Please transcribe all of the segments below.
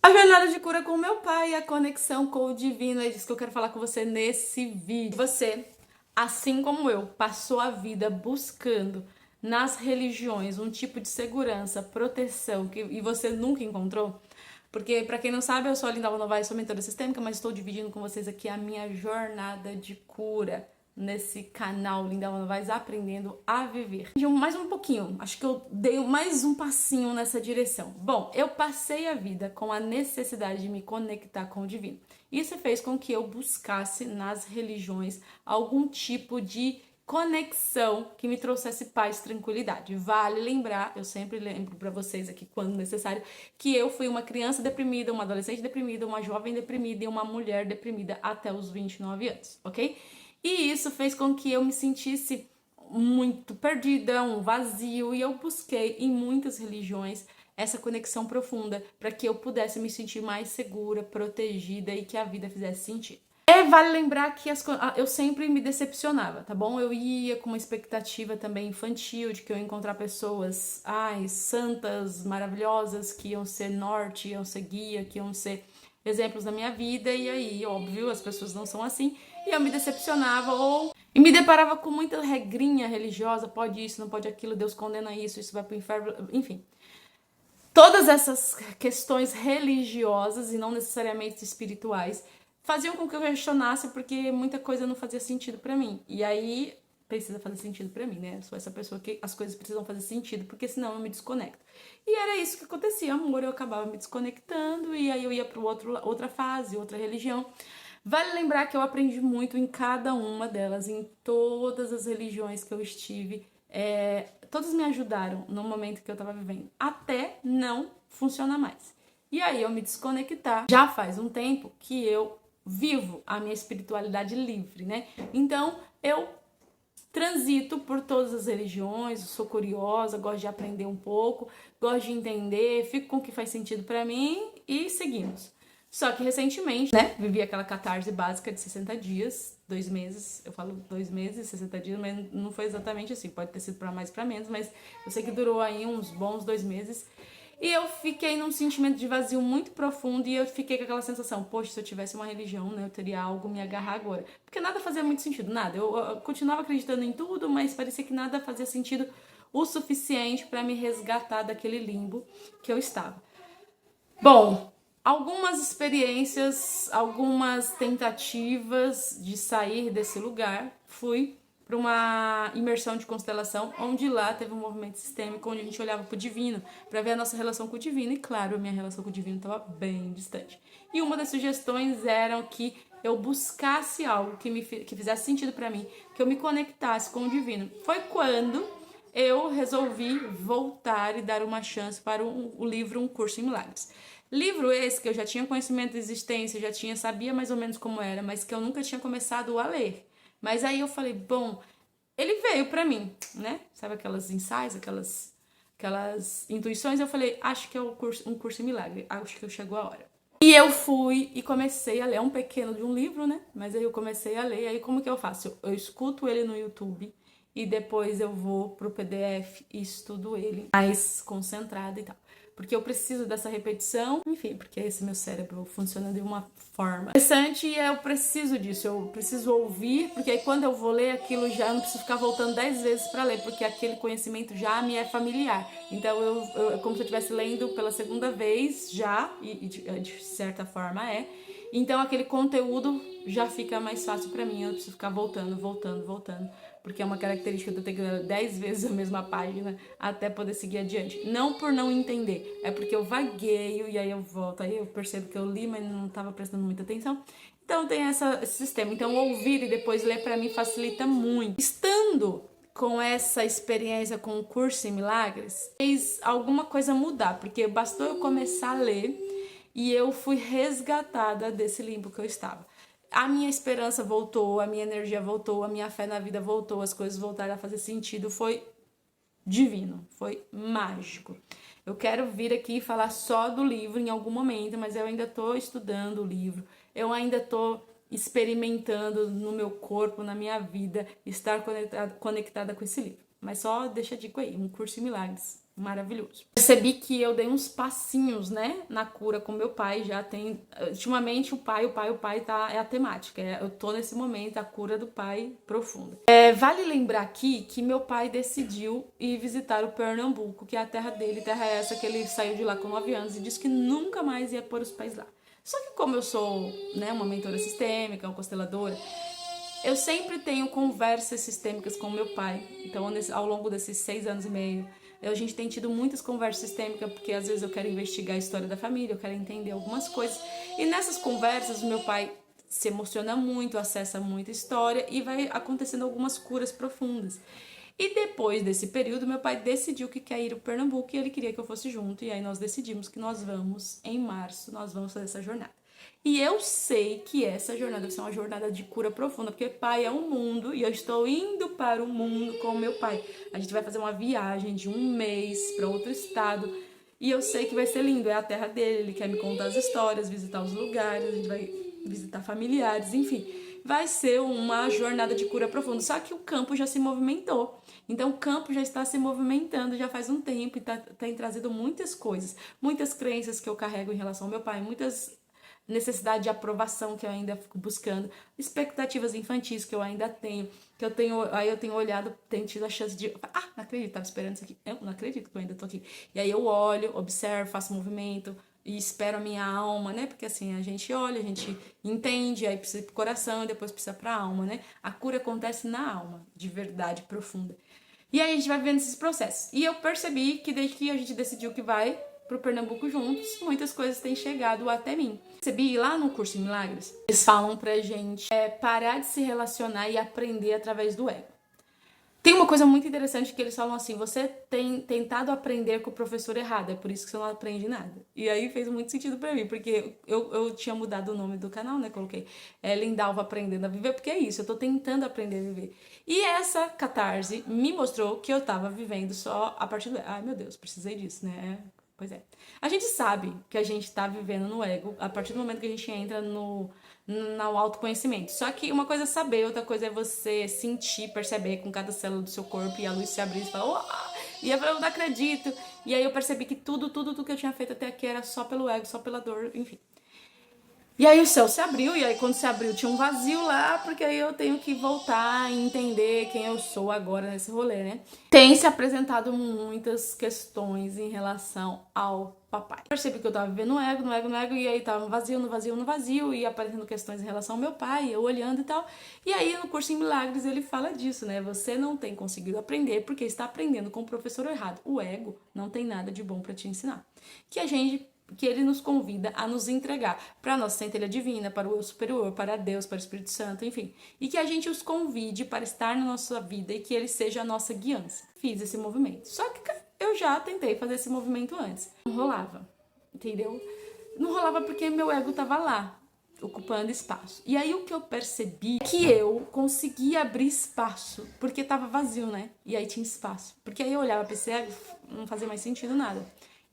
A jornada de cura com o meu pai, a conexão com o divino, é disso que eu quero falar com você nesse vídeo. Você, assim como eu, passou a vida buscando nas religiões um tipo de segurança, proteção e você nunca encontrou? Porque, pra quem não sabe, eu sou a Linda Novaes, sou mentora sistêmica, mas estou dividindo com vocês aqui a minha jornada de cura nesse canal Linda Novaes, aprendendo a viver. Mais um pouquinho, acho que eu dei mais um passinho nessa direção. Bom, eu passei a vida com a necessidade de me conectar com o divino. Isso fez com que eu buscasse nas religiões algum tipo de conexão que me trouxesse paz e tranquilidade. Vale lembrar, eu sempre lembro para vocês aqui quando necessário, que eu fui uma criança deprimida, uma adolescente deprimida, uma jovem deprimida e uma mulher deprimida até os 29 anos, ok? E isso fez com que eu me sentisse muito perdida, um vazio, e eu busquei em muitas religiões essa conexão profunda para que eu pudesse me sentir mais segura, protegida e que a vida fizesse sentido. Vale lembrar que eu sempre me decepcionava, tá bom? Eu ia com uma expectativa também infantil de que eu ia encontrar pessoas, santas, maravilhosas, que iam ser norte, iam ser guia, que iam ser exemplos da minha vida, e aí, óbvio, as pessoas não são assim, e eu me decepcionava e me deparava com muita regrinha religiosa, pode isso, não pode aquilo, Deus condena isso vai pro inferno, enfim. Todas essas questões religiosas e não necessariamente espirituais faziam com que eu questionasse porque muita coisa não fazia sentido pra mim. E aí precisa fazer sentido pra mim, né? Eu sou essa pessoa que as coisas precisam fazer sentido, porque senão eu me desconecto. E era isso que acontecia, amor, eu acabava me desconectando e aí eu ia para outra fase, outra religião. Vale lembrar que eu aprendi muito em cada uma delas, em todas as religiões que eu estive. Todas me ajudaram no momento que eu tava vivendo, até não funcionar mais. E aí eu me desconectar. Já faz um tempo que eu vivo a minha espiritualidade livre, né? Então eu transito por todas as religiões, sou curiosa, gosto de aprender um pouco, gosto de entender, fico com o que faz sentido pra mim e seguimos. Só que recentemente, né, vivi aquela catarse básica de 60 dias, 2 meses, eu falo 2 meses, 60 dias, mas não foi exatamente assim, pode ter sido pra mais, pra menos, mas eu sei que durou aí uns bons 2 meses. E eu fiquei num sentimento de vazio muito profundo e eu fiquei com aquela sensação, poxa, se eu tivesse uma religião, né, eu teria algo me agarrar agora. Porque nada fazia muito sentido, nada. Eu continuava acreditando em tudo, mas parecia que nada fazia sentido o suficiente para me resgatar daquele limbo que eu estava. Bom, algumas experiências, algumas tentativas de sair desse lugar, fui para uma imersão de constelação, onde lá teve um movimento sistêmico, onde a gente olhava para o divino, para ver a nossa relação com o divino, e claro, a minha relação com o divino estava bem distante. E uma das sugestões era que eu buscasse algo que fizesse sentido para mim, que eu me conectasse com o divino. Foi quando eu resolvi voltar e dar uma chance para o livro Um Curso em Milagres. Livro esse que eu já tinha conhecimento da existência, sabia mais ou menos como era, mas que eu nunca tinha começado a ler. Mas aí eu falei, bom, ele veio pra mim, né? Sabe aquelas insights, aquelas intuições? Eu falei, acho que é um curso em milagre, acho que chegou a hora. E eu fui e comecei a ler, é um pequeno de um livro, né? Mas aí eu comecei a ler, aí como que eu faço? Eu escuto ele no YouTube e depois eu vou pro PDF e estudo ele mais concentrada e tal. Porque eu preciso dessa repetição, enfim, porque esse meu cérebro funciona de uma forma interessante e eu preciso disso, eu preciso ouvir, porque aí quando eu vou ler aquilo já eu não preciso ficar voltando 10 vezes para ler, porque aquele conhecimento já me é familiar. Então é como se eu estivesse lendo pela segunda vez já, e de certa forma é. Então aquele conteúdo já fica mais fácil para mim, eu não preciso ficar voltando, porque é uma característica de eu ter que ler 10 vezes a mesma página até poder seguir adiante. Não por não entender, é porque eu vagueio e aí eu volto, aí eu percebo que eu li, mas não estava prestando muita atenção. Então tem esse sistema. Então ouvir e depois ler para mim facilita muito. Estando com essa experiência com o curso em milagres, fez alguma coisa mudar, porque bastou eu começar a ler e eu fui resgatada desse limbo que eu estava. A minha esperança voltou, a minha energia voltou, a minha fé na vida voltou, as coisas voltaram a fazer sentido. Foi divino, foi mágico. Eu quero vir aqui falar só do livro em algum momento, mas eu ainda tô estudando o livro, eu ainda tô experimentando no meu corpo, na minha vida, estar conectada com esse livro. Mas só deixa a dica aí, Um Curso em Milagres. maravilhoso. Percebi que eu dei uns passinhos, né, na cura com meu pai, já tem, ultimamente o pai é a temática, eu tô nesse momento, a cura do pai profunda. Vale lembrar aqui que meu pai decidiu ir visitar o Pernambuco, que é a terra dele, terra essa que ele saiu de lá com 9 anos e disse que nunca mais ia pôr os pés lá. Só que como eu sou, né, uma mentora sistêmica, uma consteladora, eu sempre tenho conversas sistêmicas com meu pai. Então, ao longo desses 6 anos e meio, a gente tem tido muitas conversas sistêmicas, porque às vezes eu quero investigar a história da família, eu quero entender algumas coisas. E nessas conversas, o meu pai se emociona muito, acessa muita história e vai acontecendo algumas curas profundas. E depois desse período, meu pai decidiu que quer ir ao Pernambuco e ele queria que eu fosse junto. E aí nós decidimos que nós vamos, em março, nós vamos fazer essa jornada. E eu sei que essa jornada vai ser uma jornada de cura profunda, porque pai é um mundo e eu estou indo para o mundo com meu pai. A gente vai fazer uma viagem de 1 mês para outro estado e eu sei que vai ser lindo, é a terra dele, ele quer me contar as histórias, visitar os lugares, a gente vai visitar familiares, enfim. Vai ser uma jornada de cura profunda, só que o campo já se movimentou. Então o campo já está se movimentando já faz um tempo e tem trazido muitas coisas, muitas crenças que eu carrego em relação ao meu pai, muitas necessidade de aprovação que eu ainda fico buscando, expectativas infantis que eu ainda tenho, aí eu tenho olhado, tenho tido a chance de, não acredito, tava esperando isso aqui, eu não acredito que eu ainda tô aqui, e aí eu olho, observo, faço movimento, e espero a minha alma, né, porque assim, a gente olha, a gente entende, aí precisa ir pro coração, depois precisa pra alma, né, a cura acontece na alma, de verdade profunda. E aí a gente vai vivendo esses processos. E eu percebi que desde que a gente decidiu que vai pro Pernambuco juntos, muitas coisas têm chegado até mim. Percebi lá no curso em Milagres, eles falam pra gente parar de se relacionar e aprender através do ego. Tem uma coisa muito interessante que eles falam assim, você tem tentado aprender com o professor errado, é por isso que você não aprende nada. E aí fez muito sentido pra mim, porque eu tinha mudado o nome do canal, né, coloquei Lindalva Aprendendo a Viver, porque é isso, eu tô tentando aprender a viver. E essa catarse me mostrou que eu tava vivendo só a partir do... Ai, meu Deus, precisei disso, né? Pois é. A gente sabe que a gente tá vivendo no ego a partir do momento que a gente entra no autoconhecimento. Só que uma coisa é saber, outra coisa é você sentir, perceber com cada célula do seu corpo e a luz se abrir e falar, e eu não acredito. E aí eu percebi que tudo que eu tinha feito até aqui era só pelo ego, só pela dor, enfim. E aí o céu se abriu, e aí quando se abriu tinha um vazio lá, porque aí eu tenho que voltar e entender quem eu sou agora nesse rolê, né? Tem se apresentado muitas questões em relação ao papai. Percebi que eu tava vivendo no ego, e aí tava no vazio, e aparecendo questões em relação ao meu pai, eu olhando e tal. E aí no curso em Milagres ele fala disso, né? Você não tem conseguido aprender porque está aprendendo com o professor errado. O ego não tem nada de bom para te ensinar. Que ele nos convida a nos entregar para a nossa centelha divina, para o eu superior, para Deus, para o Espírito Santo, enfim. E que a gente os convide para estar na nossa vida e que ele seja a nossa guiança. Fiz esse movimento. Só que eu já tentei fazer esse movimento antes. Não rolava, entendeu? Não rolava porque meu ego estava lá, ocupando espaço. E aí o que eu percebi é que eu conseguia abrir espaço, porque estava vazio, né? E aí tinha espaço. Porque aí eu olhava para esse ego, não fazia mais sentido nada.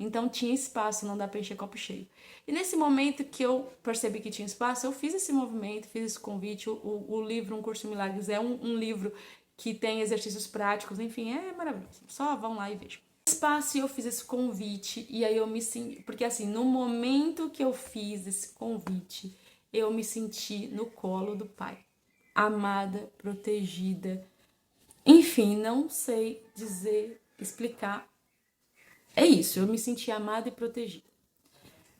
Então tinha espaço, não dá pra encher copo cheio. E nesse momento que eu percebi que tinha espaço, eu fiz esse movimento, fiz esse convite. O livro Um Curso de Milagres é um livro que tem exercícios práticos, enfim, é maravilhoso. Só vão lá e vejam. Espaço, e eu fiz esse convite, e aí eu me senti... Porque assim, no momento que eu fiz esse convite, eu me senti no colo do pai. Amada, protegida. Enfim, não sei dizer, explicar. É isso, eu me senti amada e protegida.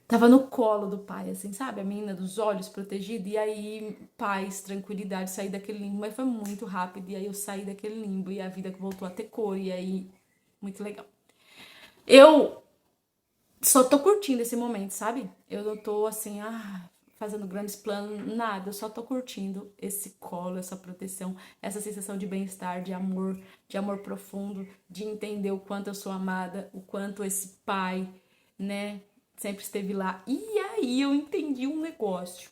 Tava no colo do pai, assim, sabe? A menina dos olhos protegida. E aí, paz, tranquilidade, saí daquele limbo. Mas foi muito rápido. E aí eu saí daquele limbo e a vida voltou a ter cor. E aí, muito legal. Eu só tô curtindo esse momento, sabe? Eu não tô assim, fazendo grandes planos, nada. Eu só tô curtindo esse colo, essa proteção, essa sensação de bem-estar, de amor profundo, de entender o quanto eu sou amada, o quanto esse pai, né, sempre esteve lá. E aí eu entendi um negócio.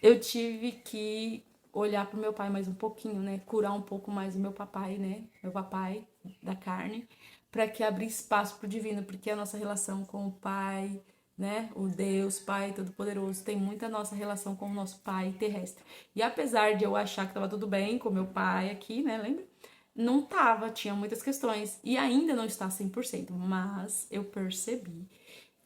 Eu tive que olhar pro meu pai mais um pouquinho, né, curar um pouco mais o meu papai, né, meu papai da carne, para que abrir espaço pro divino, porque a nossa relação com o pai, né, o Deus Pai Todo-Poderoso, tem muita nossa relação com o nosso pai terrestre. E apesar de eu achar que tava tudo bem com meu pai aqui, né, lembra? não tava, tinha muitas questões e ainda não está 100%, mas eu percebi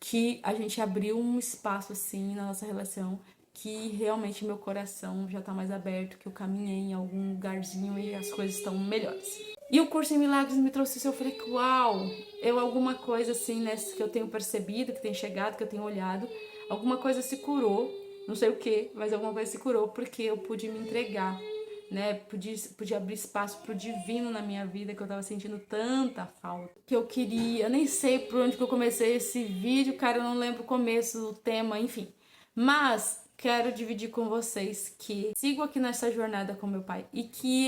que a gente abriu um espaço assim na nossa relação que realmente meu coração já tá mais aberto, que eu caminhei em algum lugarzinho e as coisas estão melhores. E o curso em milagres me trouxe isso, eu falei, uau, alguma coisa assim, né, que eu tenho percebido, que tem chegado, que eu tenho olhado, alguma coisa se curou, não sei o que, mas alguma coisa se curou porque eu pude me entregar, né, pude abrir espaço pro divino na minha vida, que eu tava sentindo tanta falta, que eu queria, eu nem sei por onde que eu comecei esse vídeo, cara, eu não lembro o começo, o tema, enfim, mas quero dividir com vocês que sigo aqui nessa jornada com meu pai e que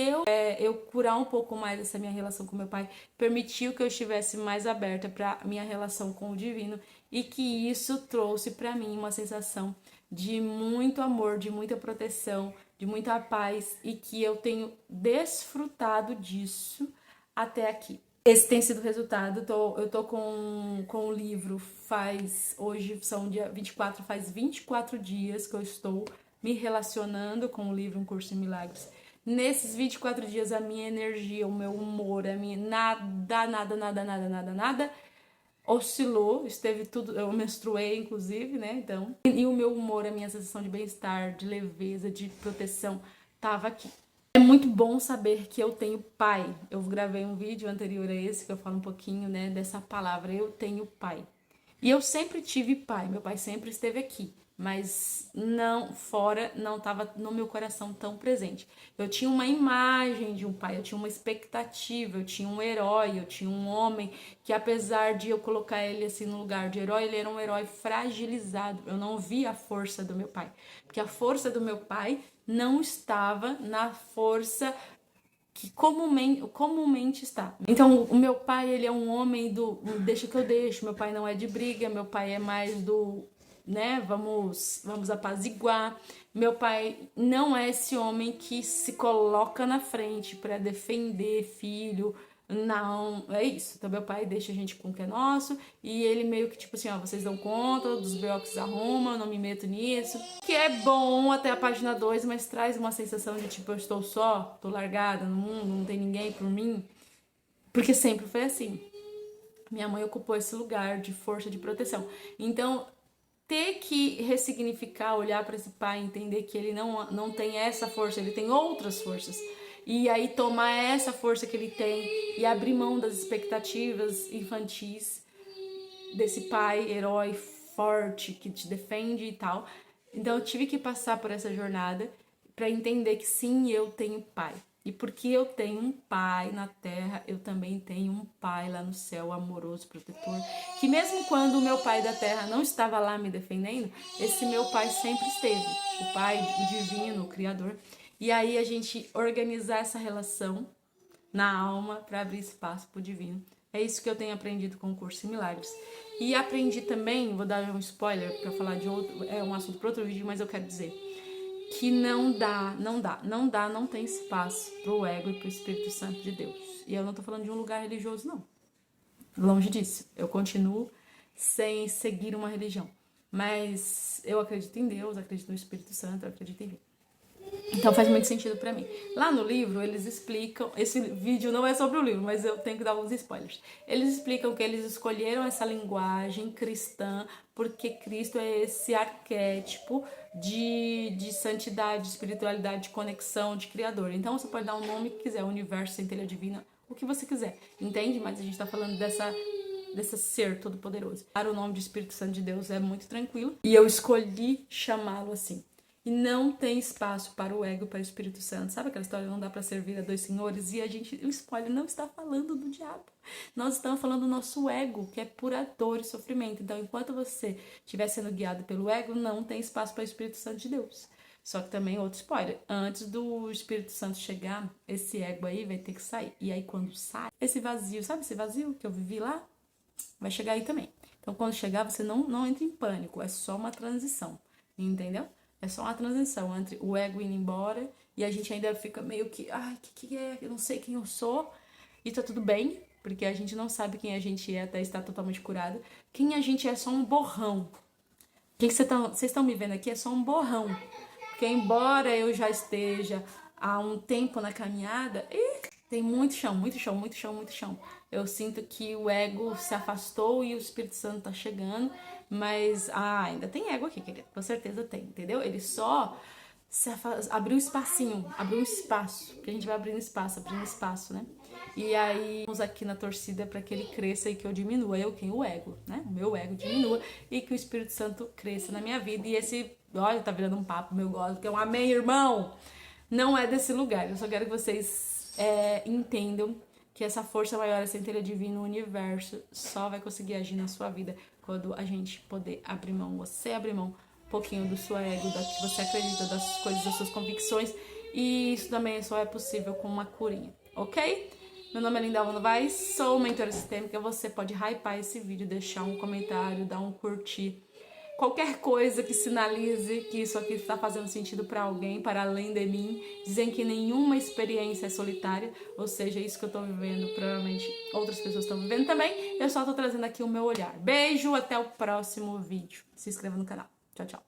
eu curar um pouco mais essa minha relação com meu pai permitiu que eu estivesse mais aberta para minha relação com o divino e que isso trouxe para mim uma sensação de muito amor, de muita proteção, de muita paz e que eu tenho desfrutado disso até aqui. Esse tem sido o resultado. Eu tô com o livro hoje são dia 24, faz 24 dias que eu estou me relacionando com o livro Um Curso em Milagres. Nesses 24 dias a minha energia, o meu humor, a minha nada oscilou, esteve tudo, eu menstruei inclusive, né, então, e o meu humor, a minha sensação de bem-estar, de leveza, de proteção, tava aqui. É muito bom saber que eu tenho pai. Eu gravei um vídeo anterior a esse que eu falo um pouquinho, né, dessa palavra, eu tenho pai. E eu sempre tive pai, meu pai sempre esteve aqui, mas não estava no meu coração tão presente. Eu tinha uma imagem de um pai, eu tinha uma expectativa, eu tinha um herói, eu tinha um homem que apesar de eu colocar ele assim no lugar de herói, ele era um herói fragilizado. Eu não via a força do meu pai, porque a força do meu pai não estava na força que comumente está. Então, o meu pai, ele é um homem do deixa que eu deixo, meu pai não é de briga, meu pai é mais do, né, vamos apaziguar. Meu pai não é esse homem que se coloca na frente para defender filho, não, é isso. Então meu pai deixa a gente com o que é nosso e ele meio que tipo assim, ó, vocês dão conta dos B.O. que arrumam, eu não me meto nisso. Que é bom até a página 2, mas traz uma sensação de tipo, eu estou só, tô largada no mundo, não tem ninguém por mim. Porque sempre foi assim. Minha mãe ocupou esse lugar de força, de proteção. Então, ter que ressignificar, olhar para esse pai, entender que ele não tem essa força, ele tem outras forças. E aí tomar essa força que ele tem e abrir mão das expectativas infantis desse pai herói forte que te defende e tal. Então eu tive que passar por essa jornada para entender que sim, eu tenho pai. E porque eu tenho um pai na terra, eu também tenho um pai lá no céu, amoroso, protetor. Que mesmo quando o meu pai da terra não estava lá me defendendo, esse meu pai sempre esteve. O pai, o divino, o criador. E aí a gente organizar essa relação na alma para abrir espaço para o divino. É isso que eu tenho aprendido com o curso em Milagres. E aprendi também, vou dar um spoiler para falar de outro, é um assunto para outro vídeo, mas eu quero dizer que não tem espaço pro ego e pro Espírito Santo de Deus. E eu não tô falando de um lugar religioso, não. Longe disso. Eu continuo sem seguir uma religião. Mas eu acredito em Deus, acredito no Espírito Santo, eu acredito em Deus. Então faz muito sentido pra mim. Lá no livro eles explicam, esse vídeo não é sobre o livro, mas eu tenho que dar alguns spoilers. Eles explicam que eles escolheram essa linguagem cristã porque Cristo é esse arquétipo de santidade, de espiritualidade, de conexão, de criador. Então você pode dar um nome que quiser, universo, centelha divina, o que você quiser, entende? Mas a gente tá falando desse ser todo poderoso. Para o nome de Espírito Santo de Deus é muito tranquilo e eu escolhi chamá-lo assim. E não tem espaço para o ego e para o Espírito Santo. Sabe aquela história, não dá para servir a dois senhores? E o spoiler não está falando do diabo. Nós estamos falando do nosso ego, que é pura dor e sofrimento. Então, enquanto você estiver sendo guiado pelo ego, não tem espaço para o Espírito Santo de Deus. Só que também outro spoiler. Antes do Espírito Santo chegar, esse ego aí vai ter que sair. E aí quando sai, esse vazio, sabe esse vazio que eu vivi lá? Vai chegar aí também. Então, quando chegar, você não entra em pânico. É só uma transição. Entendeu? É só uma transição entre o ego indo embora e a gente ainda fica meio que, ai, que é? Eu não sei quem eu sou. E tá tudo bem, porque a gente não sabe quem a gente é até estar totalmente curado. Quem a gente é só um borrão. O que vocês estão me vendo aqui é só um borrão. Porque embora eu já esteja há um tempo na caminhada, Tem muito chão, muito chão, muito chão, muito chão. Eu sinto que o ego se afastou e o Espírito Santo tá chegando, mas ainda tem ego aqui, querido. Com certeza tem, entendeu? Ele só abriu um espacinho, abriu um espaço, que a gente vai abrindo espaço, né? E aí, vamos aqui na torcida para que ele cresça e que eu diminua, eu quem? O ego, né? O meu ego diminua e que o Espírito Santo cresça na minha vida. E esse, olha, tá virando um papo, meu gosto, que é um amém, irmão! Não é desse lugar, eu só quero que vocês entendam que essa força maior, essa centelha divina, o universo, só vai conseguir agir na sua vida quando a gente poder abrir mão, você abrir mão um pouquinho do seu ego, da que você acredita, das coisas, das suas convicções, e isso também só é possível com uma curinha, ok? Meu nome é Linda Novaes, sou mentora sistêmica, você pode hypar esse vídeo, deixar um comentário, dar um curtir, qualquer coisa que sinalize que isso aqui está fazendo sentido para alguém, para além de mim. Dizem que nenhuma experiência é solitária, ou seja, isso que eu estou vivendo, provavelmente outras pessoas estão vivendo também. Eu só estou trazendo aqui o meu olhar. Beijo, até o próximo vídeo. Se inscreva no canal. Tchau, tchau.